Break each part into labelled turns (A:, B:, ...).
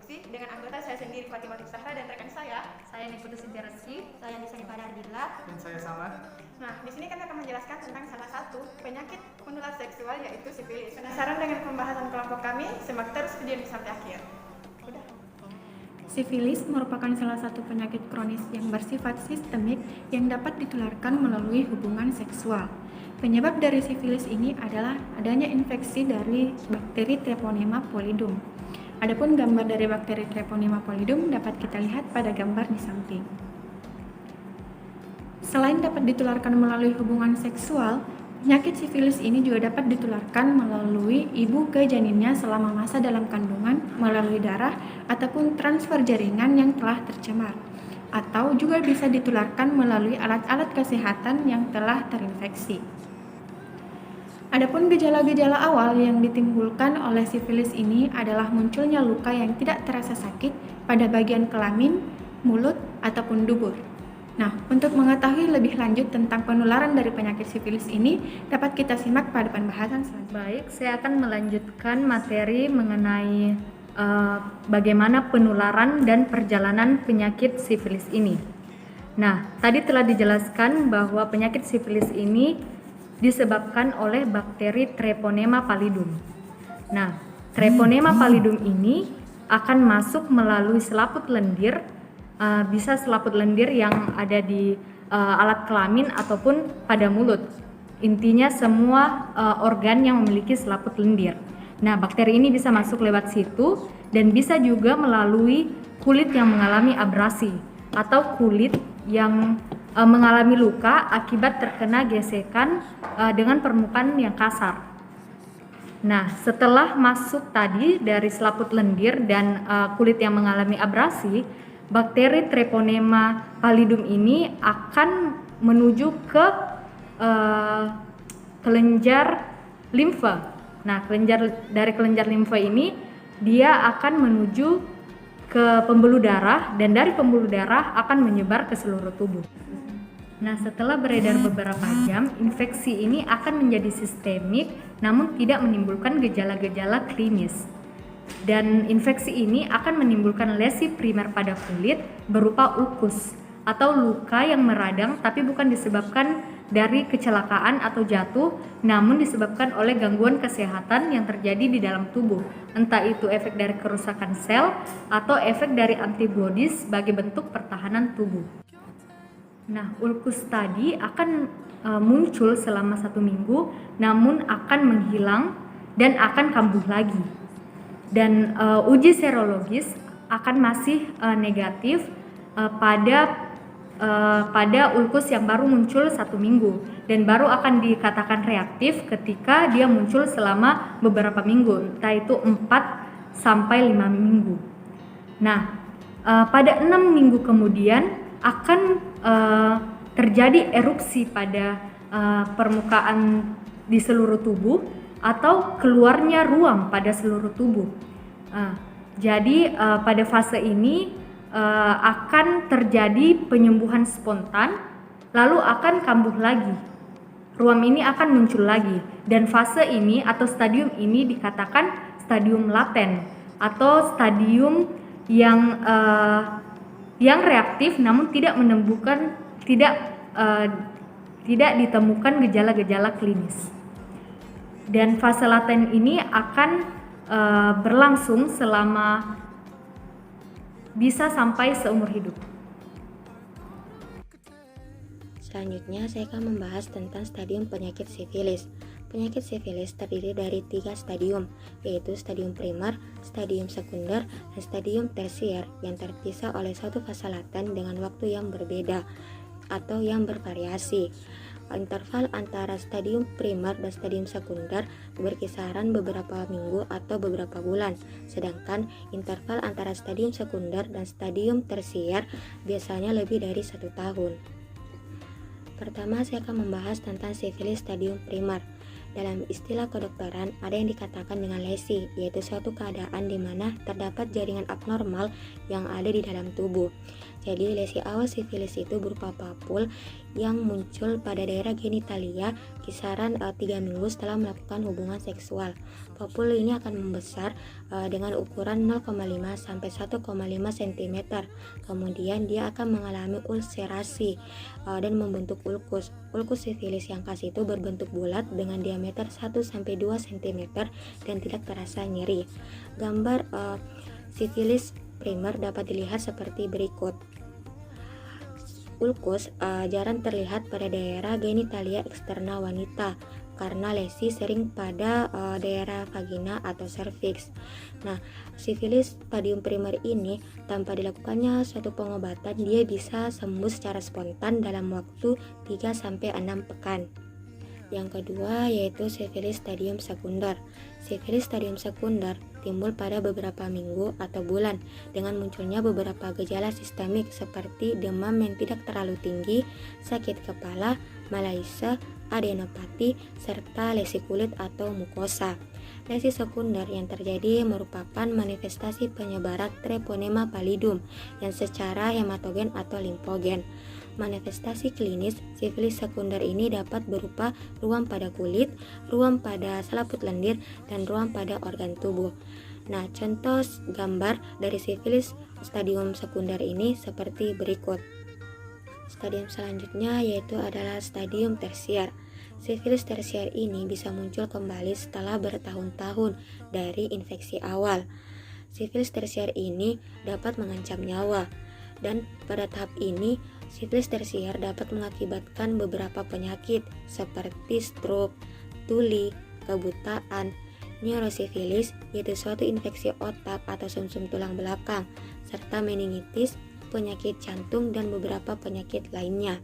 A: diskusi dengan anggota saya sendiri Fatimah Zahra dan rekan saya
B: Niputu Sintia Rizky,
C: saya Nisa Pada Ardila,
D: dan saya Samad.
A: Nah, di sini kami akan menjelaskan tentang salah satu penyakit menular seksual yaitu sifilis. Penasaran dengan pembahasan kelompok kami? Simak terus video ini sampai akhir. Udah.
E: Sifilis merupakan salah satu penyakit kronis yang bersifat sistemik yang dapat ditularkan melalui hubungan seksual. Penyebab dari sifilis ini adalah adanya infeksi dari bakteri Treponema pallidum. Adapun gambar dari bakteri Treponema pallidum dapat kita lihat pada gambar di samping. Selain dapat ditularkan melalui hubungan seksual, penyakit sifilis ini juga dapat ditularkan melalui ibu ke janinnya selama masa dalam kandungan melalui darah ataupun transfer jaringan yang telah tercemar, atau juga bisa ditularkan melalui alat-alat kesehatan yang telah terinfeksi. Adapun gejala-gejala awal yang ditimbulkan oleh sifilis ini adalah munculnya luka yang tidak terasa sakit pada bagian kelamin, mulut, ataupun dubur. Nah, untuk mengetahui lebih lanjut tentang penularan dari penyakit sifilis ini, dapat kita simak pada pembahasan selanjutnya.
B: baik, saya akan melanjutkan materi mengenai bagaimana penularan dan perjalanan penyakit sifilis ini. Nah, tadi telah dijelaskan bahwa penyakit sifilis ini disebabkan oleh bakteri Treponema pallidum. Nah, Treponema pallidum ini akan masuk melalui selaput lendir, bisa selaput lendir yang ada di alat kelamin ataupun pada mulut. Intinya semua organ yang memiliki selaput lendir. Nah, bakteri ini bisa masuk lewat situ dan bisa juga melalui kulit yang mengalami abrasi atau kulit yang mengalami luka akibat terkena gesekan dengan permukaan yang kasar. Nah, setelah masuk tadi dari selaput lendir dan kulit yang mengalami abrasi, bakteri Treponema pallidum ini akan menuju ke kelenjar limfa. Nah, dari kelenjar limfa ini dia akan menuju ke pembuluh darah dan dari pembuluh darah akan menyebar ke seluruh tubuh. Nah, setelah beredar beberapa jam, infeksi ini akan menjadi sistemik namun tidak menimbulkan gejala-gejala klinis. Dan infeksi ini akan menimbulkan lesi primer pada kulit berupa ulkus atau luka yang meradang tapi bukan disebabkan dari kecelakaan atau jatuh, namun disebabkan oleh gangguan kesehatan yang terjadi di dalam tubuh, entah itu efek dari kerusakan sel atau efek dari antibodies sebagai bentuk pertahanan tubuh. Nah, ulkus tadi akan muncul selama 1 minggu, namun akan menghilang dan akan kambuh lagi. Dan uji serologis akan masih negatif pada ulkus yang baru muncul 1 minggu dan baru akan dikatakan reaktif ketika dia muncul selama beberapa minggu, entah itu 4 sampai 5 minggu. Nah, pada 6 minggu kemudian akan terjadi erupsi pada permukaan di seluruh tubuh atau keluarnya ruam pada seluruh tubuh. Jadi pada fase ini akan terjadi penyembuhan spontan, lalu akan kambuh lagi. Ruam ini akan muncul lagi dan fase ini atau stadium ini dikatakan stadium laten atau stadium yang reaktif namun tidak ditemukan gejala-gejala klinis. Dan fase laten ini akan berlangsung selama bisa sampai seumur hidup.
C: Selanjutnya saya akan membahas tentang stadium penyakit sifilis. Penyakit sifilis terdiri dari 3 stadium, yaitu stadium primer, stadium sekunder, dan stadium tersier yang terpisah oleh satu fase laten dengan waktu yang berbeda atau yang bervariasi. Interval antara stadium primer dan stadium sekunder berkisaran beberapa minggu atau beberapa bulan, sedangkan interval antara stadium sekunder dan stadium tersier biasanya lebih dari 1 tahun. Pertama, saya akan membahas tentang sifilis stadium primer. Dalam istilah kedokteran, ada yang dikatakan dengan lesi, yaitu suatu keadaan di mana terdapat jaringan abnormal yang ada di dalam tubuh. Jadi lesi awal sifilis itu berupa papul yang muncul pada daerah genitalia kisaran 3 minggu setelah melakukan hubungan seksual. Papul ini akan membesar dengan ukuran 0,5 sampai 1,5 cm. Kemudian dia akan mengalami ulserasi dan membentuk ulkus. Ulkus sifilis yang khas itu berbentuk bulat dengan diameter 1 sampai 2 cm dan tidak terasa nyeri. Gambar sifilis primer dapat dilihat seperti berikut. Ulkus jarang terlihat pada daerah genitalia eksternal wanita karena lesi sering pada daerah vagina atau serviks. Nah, sifilis stadium primer ini tanpa dilakukannya suatu pengobatan dia bisa sembuh secara spontan dalam waktu 3-6 pekan. Yang kedua yaitu sifilis stadium sekunder. Sifilis stadium sekunder timbul pada beberapa minggu atau bulan dengan munculnya beberapa gejala sistemik seperti demam yang tidak terlalu tinggi, sakit kepala, malaise, adenopati, serta lesi kulit atau mukosa. Lesi sekunder yang terjadi merupakan manifestasi penyebaran treponema pallidum yang secara hematogen atau limfogen. Manifestasi klinis sifilis sekunder ini dapat berupa ruam pada kulit, ruam pada selaput lendir, dan ruam pada organ tubuh. Nah, contoh gambar dari sifilis stadium sekunder ini seperti berikut. Stadium selanjutnya yaitu adalah stadium tersier. Sifilis tersier ini bisa muncul kembali setelah bertahun-tahun dari infeksi awal. Sifilis tersier ini dapat mengancam nyawa, dan pada tahap ini sifilis tersier dapat mengakibatkan beberapa penyakit seperti stroke, tuli, kebutaan, neurosifilis yaitu suatu infeksi otak atau sumsum tulang belakang, serta meningitis, penyakit jantung, dan beberapa penyakit lainnya.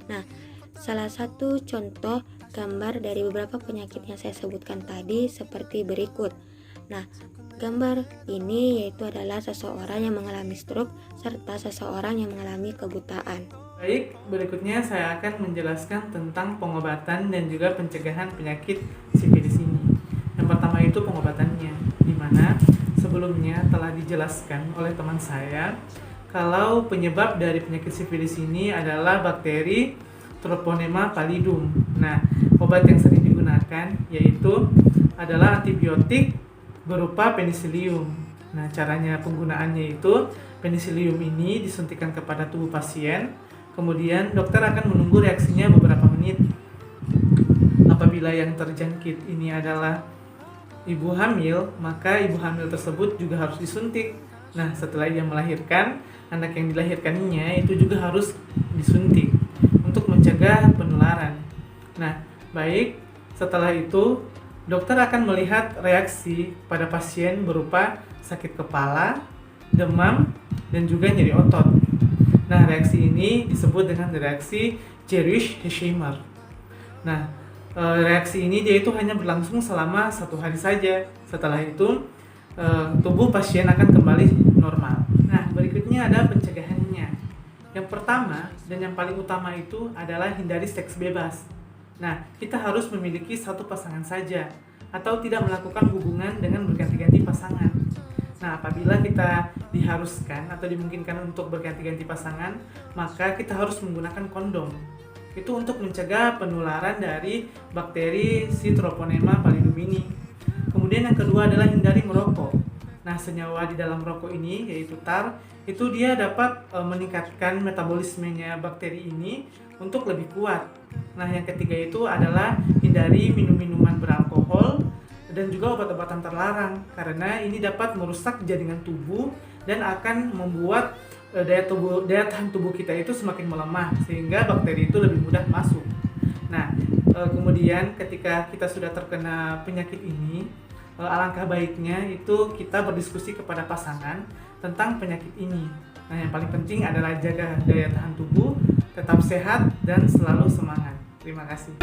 C: Nah, salah satu contoh gambar dari beberapa penyakit yang saya sebutkan tadi seperti berikut. Nah, gambar ini yaitu adalah seseorang yang mengalami stroke serta seseorang yang mengalami kebutaan.
D: Baik, berikutnya saya akan menjelaskan tentang pengobatan dan juga pencegahan penyakit sifilis ini. Yang pertama itu pengobatannya, di mana sebelumnya telah dijelaskan oleh teman saya kalau penyebab dari penyakit sifilis ini adalah bakteri Treponema pallidum. Nah, obat yang sering digunakan yaitu adalah antibiotik berupa penisilium. Nah, caranya penggunaannya itu penisilium ini disuntikkan kepada tubuh pasien, kemudian dokter akan menunggu reaksinya beberapa menit. Apabila yang terjangkit ini adalah ibu hamil, maka ibu hamil tersebut juga harus disuntik. Nah, setelah ia melahirkan, anak yang dilahirkannya itu juga harus disuntik untuk mencegah penularan. Nah, baik, setelah itu dokter akan melihat reaksi pada pasien berupa sakit kepala, demam, dan juga nyeri otot. Nah, reaksi ini disebut dengan reaksi Jerisch-Hersheimer. Nah, reaksi ini dia itu hanya berlangsung selama 1 hari saja. Setelah itu, tubuh pasien akan kembali normal. Nah, berikutnya ada pencegahannya. Yang pertama dan yang paling utama itu adalah hindari seks bebas. Nah, kita harus memiliki satu pasangan saja atau tidak melakukan hubungan dengan berganti-ganti pasangan. Nah, apabila kita diharuskan atau dimungkinkan untuk berganti-ganti pasangan, maka kita harus menggunakan kondom. Itu untuk mencegah penularan dari bakteri si Treponema pallidum ini. Kemudian yang kedua adalah hindari merokok. Nah, senyawa di dalam rokok ini yaitu tar, itu dia dapat meningkatkan metabolismenya bakteri ini untuk lebih kuat. Nah, yang ketiga itu adalah hindari minum-minuman beralkohol dan juga obat-obatan terlarang karena ini dapat merusak jaringan tubuh dan akan membuat daya tahan tubuh kita itu semakin melemah sehingga bakteri itu lebih mudah masuk. Nah, kemudian ketika kita sudah terkena penyakit ini, alangkah baiknya itu kita berdiskusi kepada pasangan tentang penyakit ini. Nah, yang paling penting adalah jaga daya tahan tubuh, tetap sehat dan selalu semangat. Terima kasih.